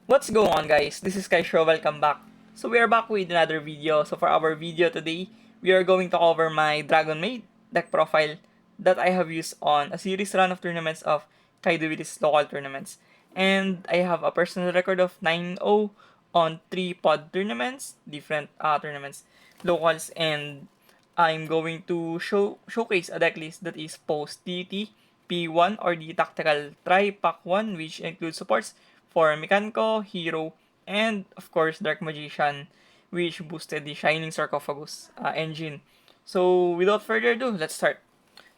What's going on, guys? This is Kaisho, welcome back. So we are back with another video. So for our video today, we are going to cover my Dragonmaid deck profile that I have used on a series run of tournaments of Kaidowilis local tournaments. And I have a personal record of 9-0 on 3 pod tournaments, different tournaments, locals, and I'm going to showcase a deck list that is post TTP1 or the Tactical Tri-Pack 1, which includes supports for Mechanico, Hero, and of course Dark Magician, which boosted the Shining Sarcophagus engine. So without further ado, let's start.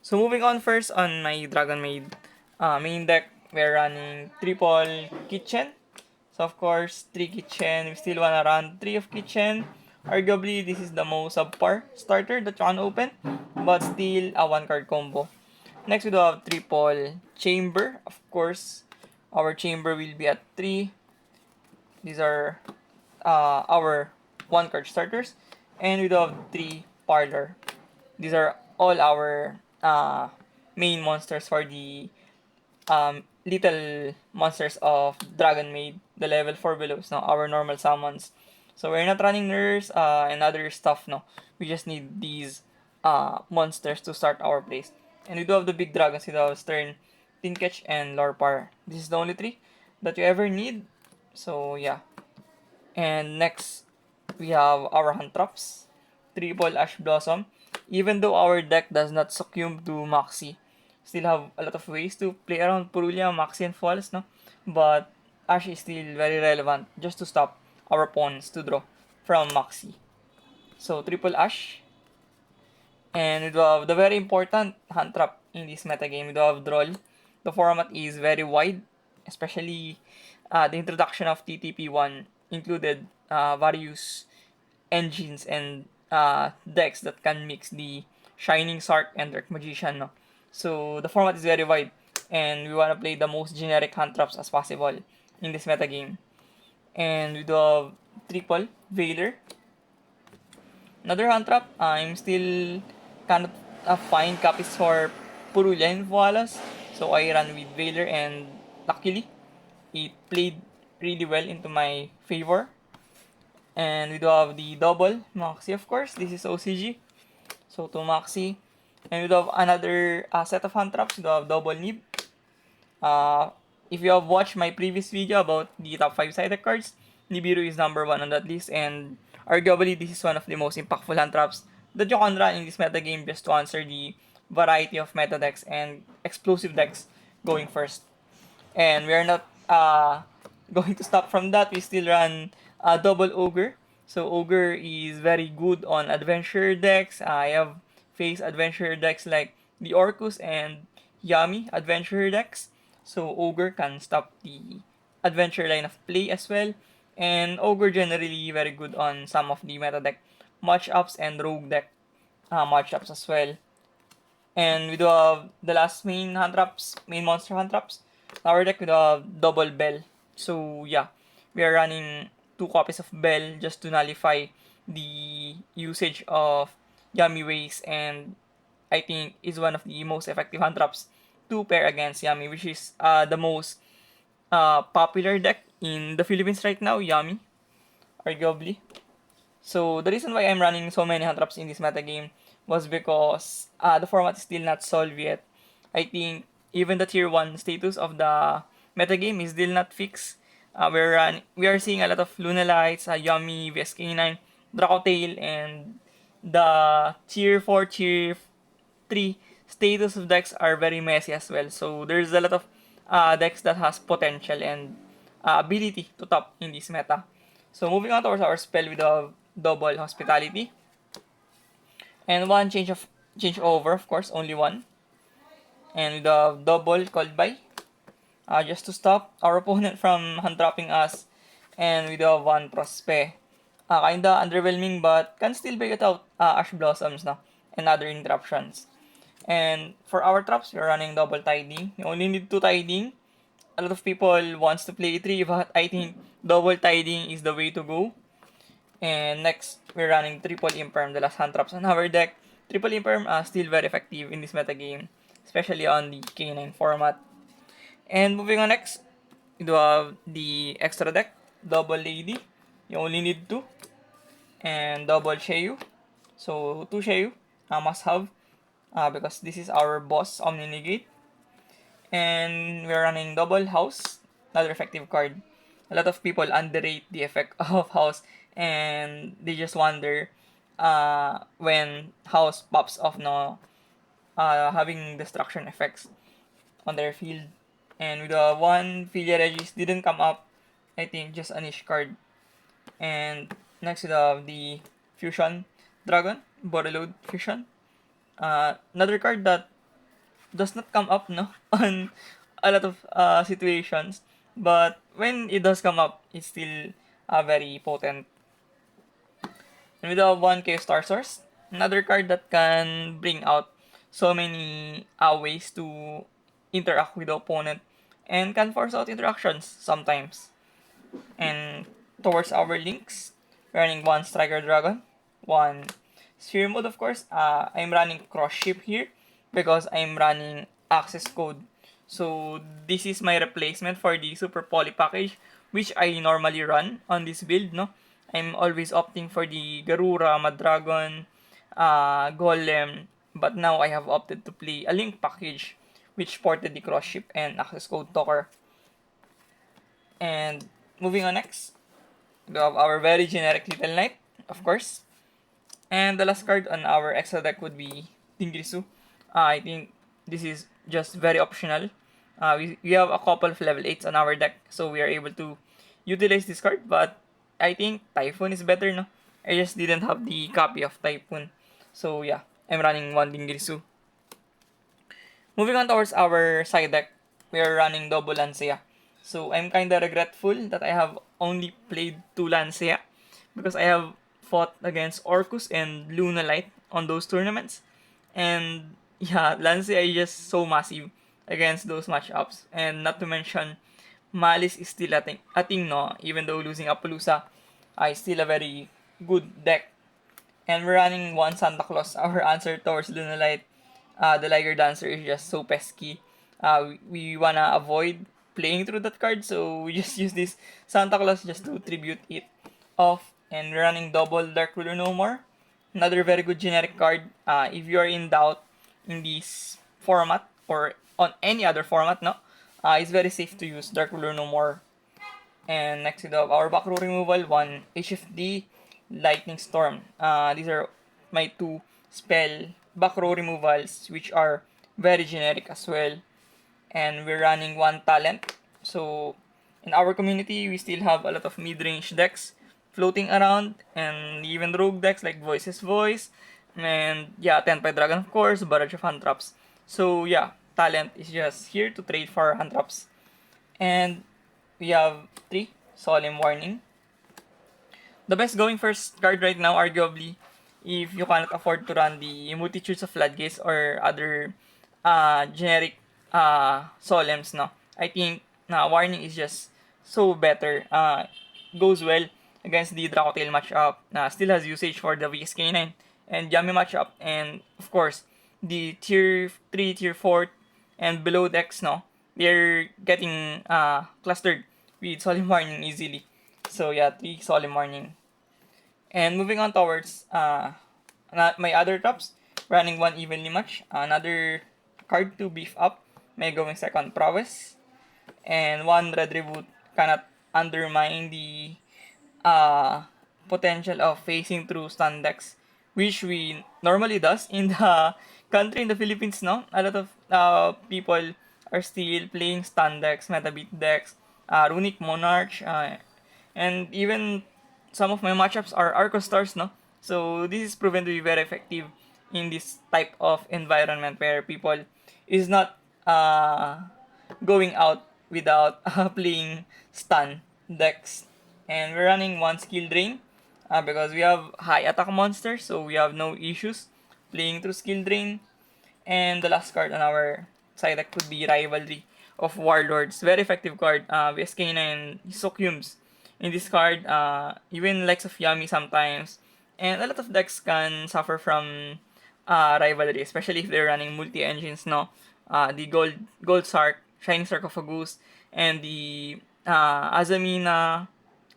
So moving on first on my Dragonmaid main deck, we're running triple kitchen. So of course, 3 kitchen, we still wanna run 3 of kitchen. Arguably, this is the most subpar starter that you can open, but still a 1 card combo. Next, we do have triple chamber. Of course, our chamber will be at 3. These are our 1 card starters. And we do have 3 parlor. These are all our main monsters for the little monsters of Dragonmaid, the level 4 below is now our normal summons. So we're not running nurse and other stuff, no. We just need these monsters to start our plays. And we do have the big dragons, we do have Stern, Tinketch, and Lorpar. This is the only 3 that you ever need. So yeah. And next, we have our Hunt Traps, Triple Ash Blossom. Even though our deck does not succumb to Maxi, still have a lot of ways to play around Purulia, Maxi, and Falls, no? But Ash is still very relevant just to stop our opponents to draw from Maxi. So, Triple Ash. And we do have the very important Hunt Trap in this metagame. We do have Droll. The format is very wide, especially the introduction of TTP1 included various engines and decks that can mix the Shining Sark and Dark Magician. No? So the format is very wide, and we want to play the most generic hand traps as possible in this metagame. And we do have triple Veiler. Another hand trap, I'm still kind of find copies for Purulia and Vualas. So I ran with Veiler, and luckily it played really well into my favor. And we do have the double Maxi, of course. This is OCG. So, 2 Maxi. And we do have another set of hand traps. We do have double Nib. Uh, if you have watched my previous video about the top 5 sided cards, Nibiru is number 1 on that list. And arguably, this is one of the most impactful hand traps that you can run in this metagame just to answer the variety of meta decks and explosive decks going first. And we are not going to stop from that. We still run double Ogre. So Ogre is very good on adventure decks. I have faced adventure decks like the Orcus and Yami adventure decks. So Ogre can stop the adventure line of play as well. And Ogre generally very good on some of the meta deck matchups and rogue deck matchups as well. And we do have the last main hand traps, main monster hand traps. Our deck with a double Bell. So yeah, we are running 2 copies of Bell just to nullify the usage of Yami Ways, and I think is one of the most effective hand traps to pair against Yami, which is the most popular deck in the Philippines right now, Yami, arguably. So the reason why I'm running so many hand traps in this metagame was because the format is still not solved yet. I think even the tier 1 status of the metagame is still not fixed. We are seeing a lot of Lunalites, Yummy, VSK9, Dracotail, and the tier 4, tier 3 status of decks are very messy as well. So there's a lot of decks that has potential and ability to top in this meta. So moving on towards our spell with the double hospitality. And one change over, of course, only one. And with the double called by. Just to stop our opponent from hand trapping us. And with the one prospe. Kinda underwhelming, but can still break it out Ash Blossoms na and other interruptions. And for our traps, we're running double tiding. You only need 2 tiding. A lot of people wants to play 3, but I think double tiding is the way to go. And next, we're running triple Imperm, the last hand traps on our deck. Triple Imperm still very effective in this metagame, especially on the K9 format. And moving on next, we do have the extra deck, double lady. You only need 2. And double Sheu. So 2 Sheu must have because this is our boss Omni Negate. And we're running double house, another effective card. A lot of people underrate the effect of house and they just wonder when house pops off no having destruction effects on their field. And with the one Filia Regis didn't come up, I think just a niche card. And next we have the Fusion Dragon, Borreload Fusion. Another card that does not come up no on a lot of situations, but when it does come up, it's still very potent. And with the 1K Star Source, another card that can bring out so many ways to interact with the opponent and can force out interactions sometimes. And towards our links, we're running 1 Striker Dragon, 1 Sphere Mode of course. I'm running Cross Ship here because I'm running access code. So this is my replacement for the Super Poly package which I normally run on this build, no? I'm always opting for the Garura, Madragon, Golem, but now I have opted to play a Link package which ported the Cross Ship and access code Talker. And moving on next, we have our very generic Little Knight, of course. And the last card on our extra deck would be Tingrisu. I think this is just very optional. We have a couple of level 8s on our deck, so we are able to utilize this card, but I think Typhoon is better, no? I just didn't have the copy of Typhoon. So yeah, I'm running 1 Tingrisu. Moving on towards our side deck, we are running double Lancea. So I'm kinda regretful that I have only played 2 Lancea because I have fought against Orcus and Lunalight on those tournaments. And yeah, Lancea is just so massive against those matchups. And not to mention, Malice is still a thing no, even though losing Appaloosa, is still a very good deck. And we're running 1 Santa Claus, our answer towards Lunalight. The Liger Dancer is just so pesky. We wanna avoid playing through that card, so we just use this Santa Claus just to tribute it off. And we're running double Dark Ruler No More. Another very good generic card. If you are in doubt in this format or on any other format, no, it's very safe to use Dark Ruler No More. And next we have our back row removal, 1 HFD, Lightning Storm. These are my 2 spell back row removals which are very generic as well. And we're running 1 talent. So in our community, we still have a lot of mid-range decks floating around and even rogue decks like Voices Voice and yeah, Tenpai Dragon of course, Barrage of Hand Traps. So yeah, talent is just here to trade for hand traps. And we have 3 Solemn Warning. The best going first card right now, arguably, if you cannot afford to run the Multitudes of Floodgates or other generic Solemns, no. I think Warning is just so better. Goes well against the Dracotail matchup. Still has usage for the VSK9 and Yami matchup. And of course, the tier 3, tier 4, and below decks, no. They're getting clustered with Solemn Warning easily. So yeah, 3 Solemn Warning. And moving on towards my other drops, running 1 Evenly Match, another card to beef up, may going second Prowess, and 1 Red Reboot cannot undermine the potential of facing through stun decks, which we normally does in the country, in the Philippines, no? A lot of people are still playing stun decks, meta beat decks, Runic Monarch, and even some of my matchups are Arco Stars, no? So this is proven to be very effective in this type of environment where people is not going out without playing stun decks. And we're running 1 skill drain because we have high attack monsters, so we have no issues playing through skill drain. And the last card on our side deck could be Rivalry of Warlords. Very effective card. VSK9 and Sokyums in this card. Even likes of Yami sometimes. And a lot of decks can suffer from Rivalry, especially if they're running multi-engines, no? The Gold Sark, Shining Sarcophagus, and the Azamina,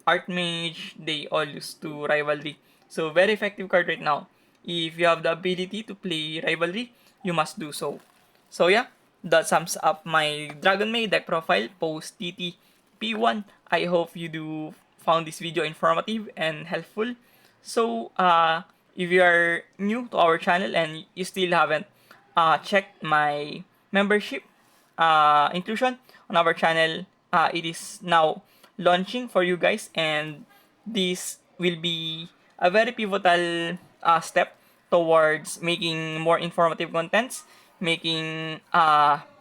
Archmage, they all lose to Rivalry. So, very effective card right now. If you have the ability to play Rivalry, you must do so. So, yeah, that sums up my Dragonmaid deck profile post TTP1. I hope you do found this video informative and helpful. So, if you are new to our channel and you still haven't checked my membership inclusion on our channel, it is now launching for you guys, and this will be a very pivotal step towards making more informative contents, making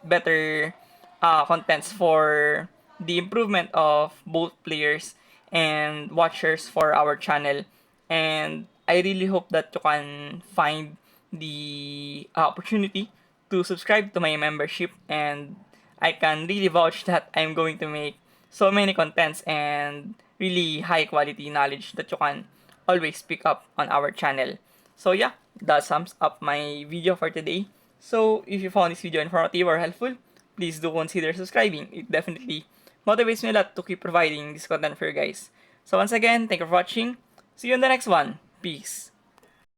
better contents for the improvement of both players and watchers for our channel. And I really hope that you can find the opportunity to subscribe to my membership, and I can really vouch that I'm going to make so many contents and really high quality knowledge that you can always pick up on our channel. So yeah, that sums up my video for today. So if you found this video informative or helpful, please do consider subscribing. It definitely motivates me a lot to keep providing this content for you guys. So once again, thank you for watching. See you in the next one. Peace.